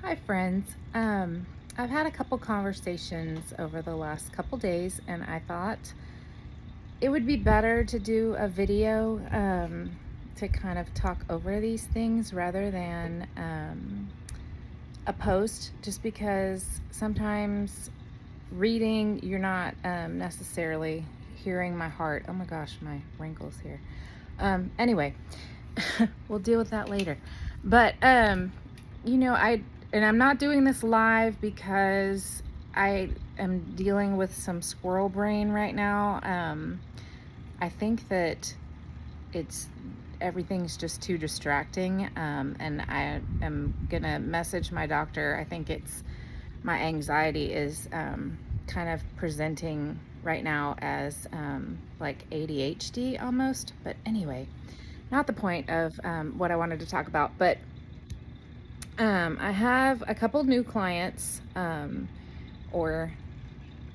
Hi, friends. I've had a couple conversations over the last couple days, and I thought it would be better to do a video to kind of talk over these things rather than a post, just because sometimes reading, you're not necessarily hearing my heart. Oh my gosh, my wrinkles here. Anyway, we'll deal with that later. But I'm not doing this live because I am dealing with some squirrel brain right now. I think that it's everything's just too distracting, and I am gonna message my doctor. I think it's my anxiety is kind of presenting right now as like ADHD almost. But anyway, not the point of what I wanted to talk about. But I have a couple new clients, or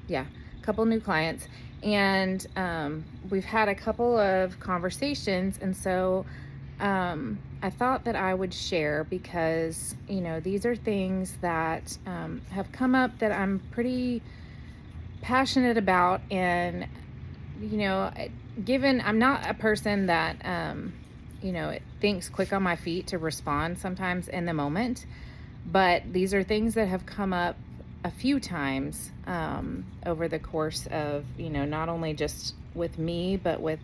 yeah, a couple new clients, and we've had a couple of conversations, and so I thought that I would share because these are things that have come up that I'm pretty passionate about, and given I'm not a person that it thinks quick on my feet to respond sometimes in the moment, but these are things that have come up a few times over the course of not only just with me but with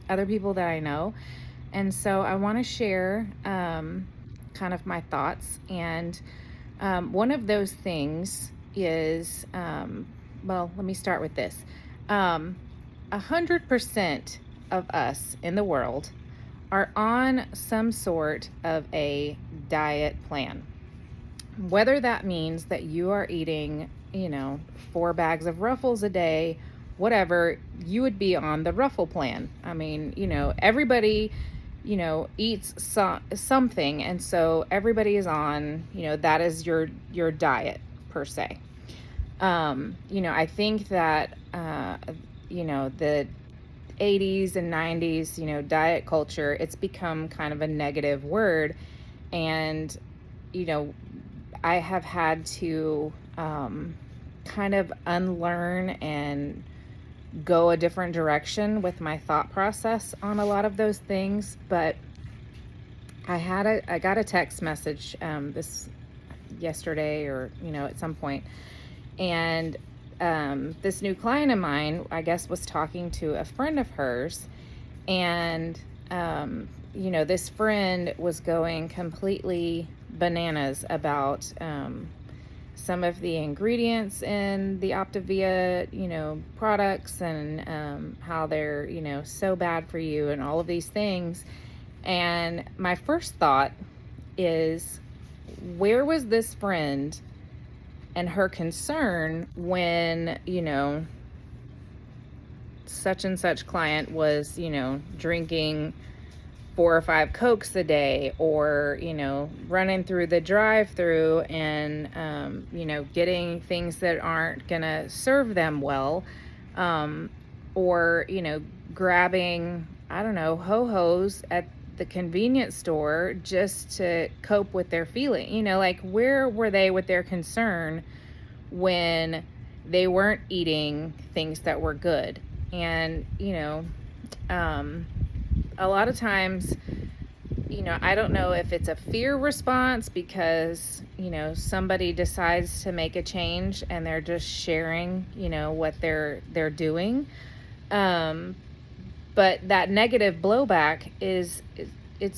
other people that I know. And so I want to share kind of my thoughts, and one of those things is well, let me start with this. 100% of us in the world are on some sort of a diet plan. Whether that means that you are eating, 4 bags of Ruffles a day, whatever, you would be on the Ruffle plan. I mean, everybody, eats something. And so everybody is on, that is your diet per se. I think that, the 80s and 90s, diet culture, it's become kind of a negative word. And, I have had to kind of unlearn and go a different direction with my thought process on a lot of those things. But I got a text message this yesterday, or at some point, and this new client of mine, I guess, was talking to a friend of hers, and this friend was going completely bananas about some of the ingredients in the Optavia, products, and how they're, so bad for you and all of these things. And my first thought is, where was this friend and her concern when, such and such client was, drinking 4 or 5 Cokes a day, or, running through the drive-through and, getting things that aren't gonna serve them well, or, grabbing, I don't know, ho-hos at the convenience store just to cope with their feeling. Like, where were they with their concern when they weren't eating things that were good? And, a lot of times, I don't know if it's a fear response because, somebody decides to make a change and they're just sharing, what they're doing. But that negative blowback it's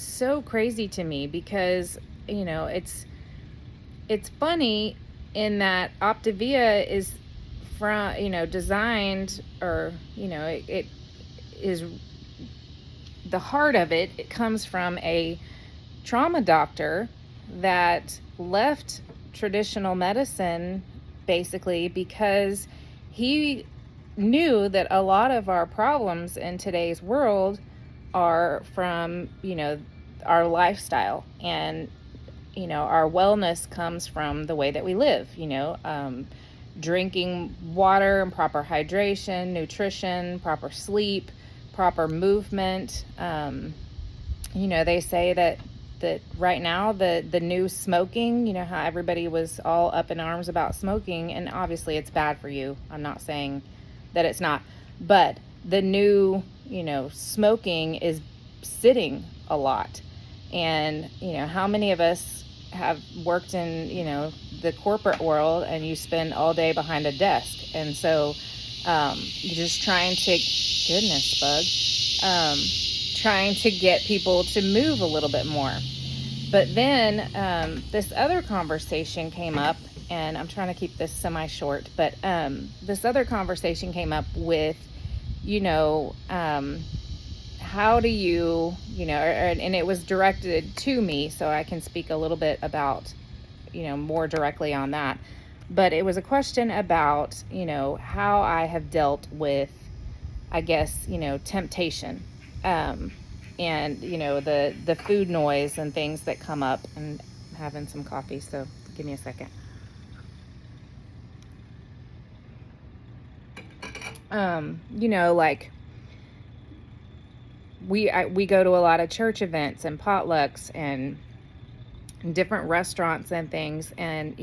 so crazy to me because, it's funny in that Optavia is from, designed, or, it is, the heart of it comes from a trauma doctor that left traditional medicine basically because he knew that a lot of our problems in today's world are from, our lifestyle, and, our wellness comes from the way that we live, drinking water and proper hydration, nutrition, proper sleep, proper movement. They say that that right now the new smoking, how everybody was all up in arms about smoking, and obviously it's bad for you. I'm not saying that it's not, but the new, smoking is sitting a lot. And, how many of us have worked in, the corporate world, and you spend all day behind a desk. And so you're just trying to, goodness, bug, trying to get people to move a little bit more. But then this other conversation came up, and I'm trying to keep this semi-short, but this other conversation came up with, how do you, and it was directed to me, so I can speak a little bit about, more directly on that. But it was a question about, how I have dealt with, I guess, temptation, and, the food noise and things that come up. And I'm having some coffee, so give me a second. Like, we go to a lot of church events and potlucks and different restaurants and things, and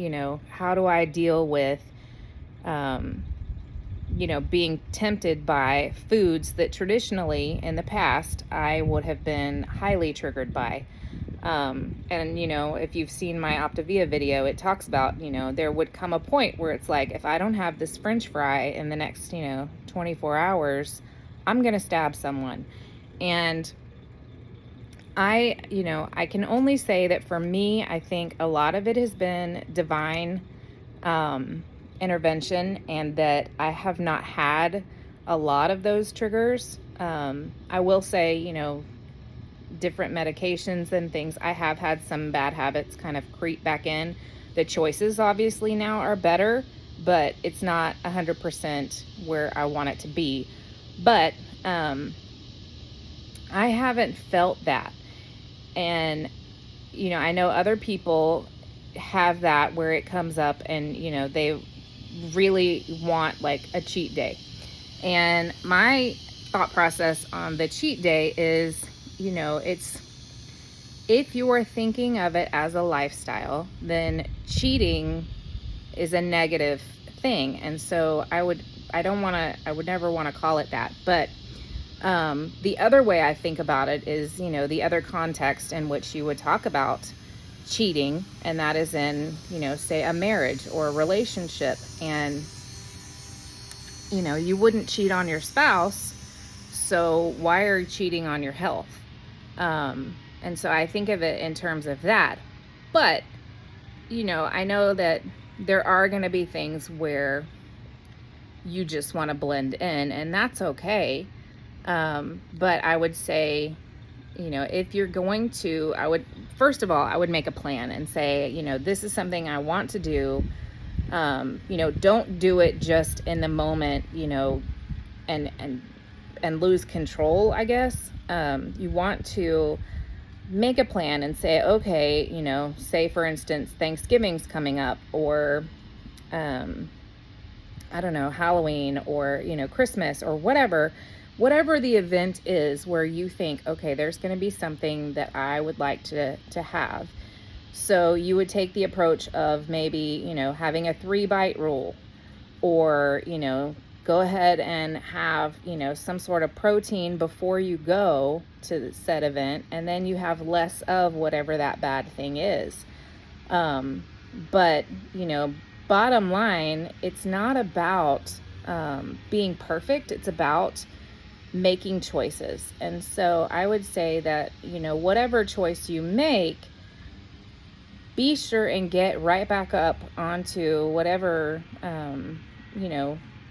how do I deal with being tempted by foods that traditionally in the past I would have been highly triggered by. And if you've seen my Optavia video, it talks about, there would come a point where it's like, if I don't have this French fry in the next 24 hours, I'm gonna stab someone. And I can only say that for me, I think a lot of it has been divine intervention, and that I have not had a lot of those triggers. I will say, different medications and things, I have had some bad habits kind of creep back in. The choices obviously now are better, but it's not 100% where I want it to be. But I haven't felt that. And, I know other people have that where it comes up and, they really want like a cheat day. And my thought process on the cheat day is, it's, if you are thinking of it as a lifestyle, then cheating is a negative thing. And so I would never want to call it that. But the other way I think about it is, the other context in which you would talk about cheating, and that is in, say a marriage or a relationship. And, you wouldn't cheat on your spouse, so why are you cheating on your health? And so I think of it in terms of that. But, I know that there are going to be things where you just want to blend in, and that's okay. But I would say, if you're going to, first of all, I would make a plan and say, this is something I want to do. Don't do it just in the moment, and lose control, I guess. You want to make a plan and say, okay, say for instance, Thanksgiving's coming up, or, I don't know, Halloween, or, Christmas, or whatever the event is where you think, okay, there's going to be something that I would like to have. So you would take the approach of maybe, having a 3-bite rule, or, go ahead and have, some sort of protein before you go to the said event, and then you have less of whatever that bad thing is. But, bottom line, it's not about being perfect. It's about making choices. And so I would say that, whatever choice you make, be sure and get right back up onto whatever,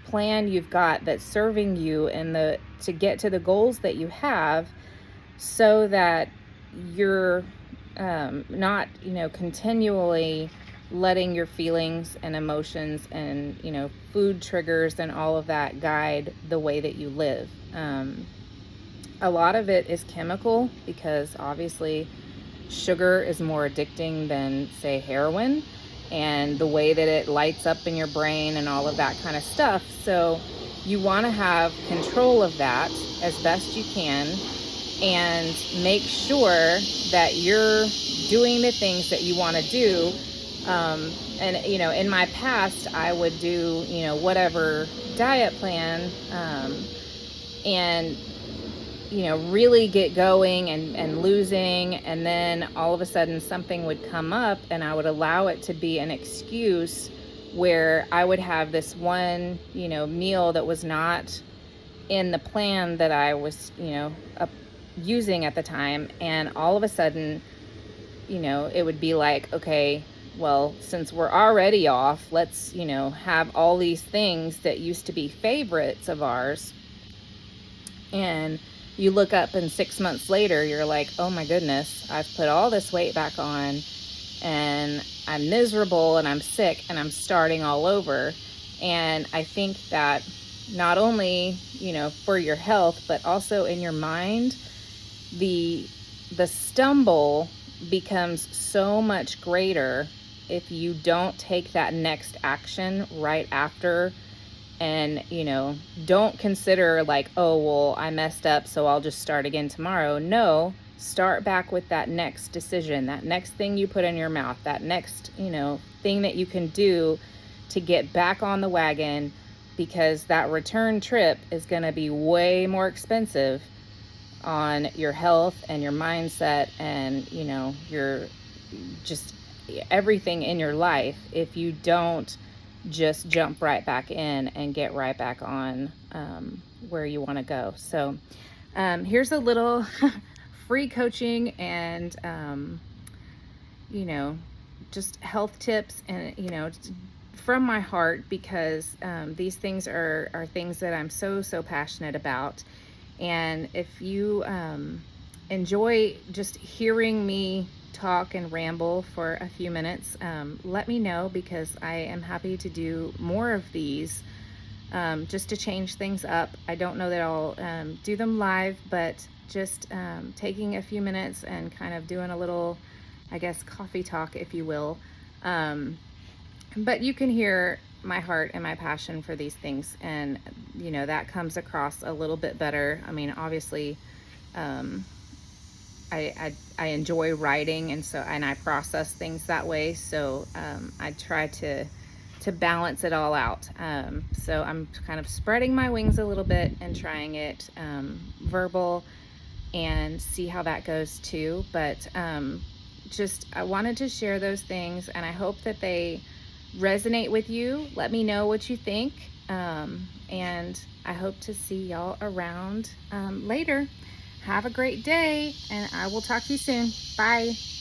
plan you've got that's serving you to get to the goals that you have, so that you're not, continually letting your feelings and emotions and, food triggers and all of that guide the way that you live. A lot of it is chemical, because obviously sugar is more addicting than, say, heroin, and the way that it lights up in your brain and all of that kind of stuff. So you want to have control of that as best you can, and make sure that you're doing the things that you want to do. And, you know, in my past, I would do, you know, whatever diet plan, and, you know, really get going and losing. And then all of a sudden something would come up and I would allow it to be an excuse where I would have this one, you know, meal that was not in the plan that I was, you know, using at the time. And all of a sudden, you know, it would be like, okay, well, since we're already off, let's, you know, have all these things that used to be favorites of ours. And you look up and 6 months later, you're like, oh my goodness, I've put all this weight back on and I'm miserable and I'm sick and I'm starting all over. And I think that not only, you know, for your health, but also in your mind, the stumble becomes so much greater if you don't take that next action right after. And, you know, don't consider like, oh, well, I messed up, so I'll just start again tomorrow. No, start back with that next decision, that next thing you put in your mouth, that next, you know, thing that you can do to get back on the wagon, because that return trip is going to be way more expensive on your health and your mindset and, you know, your just everything in your life if you don't just jump right back in and get right back on where you want to go. So here's a little free coaching and you know, just health tips, and, you know, from my heart, because these things are things that I'm so passionate about. And if you enjoy just hearing me talk and ramble for a few minutes, let me know, because I am happy to do more of these, just to change things up. I don't know that I'll do them live, but just taking a few minutes and kind of doing a little, I guess, coffee talk, if you will. But you can hear my heart and my passion for these things, and, you know, that comes across a little bit better. I mean, obviously, I enjoy writing, and I process things that way. So I try to balance it all out. So I'm kind of spreading my wings a little bit and trying it verbal, and see how that goes too. But just I wanted to share those things, and I hope that they resonate with you. Let me know what you think, and I hope to see y'all around later. Have a great day, and I will talk to you soon. Bye.